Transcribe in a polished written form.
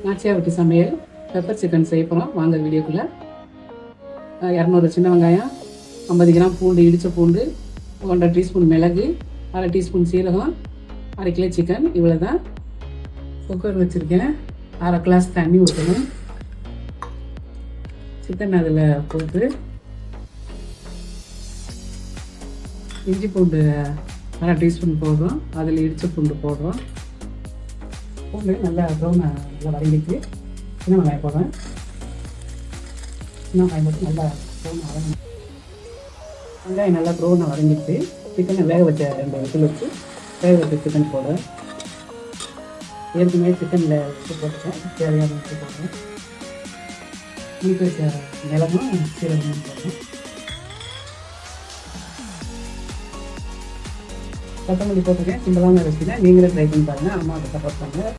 நாச்சியா வெட்டி சமையல் pepper chicken செய்ய போகிறோம். வாங்க வீடியோக்குள்ளே. 200 சின்ன வெங்காயம், 50 கிராம் பூண்டு, இடித்த பூண்டு, 1.5 டீஸ்பூன் மிளகு, 1/2 டீஸ்பூன் சீரகம், 1/2 கிலோ சிக்கன். இவ்வளோ தான். குக்கர் வச்சுருக்கேன். 1/2 கிளாஸ் தண்ணி ஊற்றணும். சிக்கன் அதில் போட்டு இஞ்சி பூண்டு 1/2 டீஸ்பூன் போடுறோம். அதில் இடித்த பூண்டு போடுறோம். பூண்டு நல்லா ப்ரௌன் நல்லா வதங்கிட்டு சின்ன வெங்காயம் போடுறேன். சின்ன வெங்காயம் போட்டு நல்லா ப்ரௌனாக வதங்கணும். வெங்காயம் நல்லா ப்ரௌனாக வதங்கிட்டு சிக்கனை வேக வச்ச 2 விசில் வச்சு வேக வச்ச சிக்கன் போடுறேன். ஏற்கனவே சிக்கனில் உப்பு போட்டுட்டேன். தேவையான உப்பு போடுறேன். மீட்டு வச்ச மிளகும் சீரகமும் போடுறேன். கொத்தமல்லி போட்டுருக்கேன். சிம்பிளான ரெசிபி தான். நீங்களே ட்ரை பண்ணி பாருங்கள். அம்மாவுக்கு சப்போர்ட் பண்ணுங்கள்.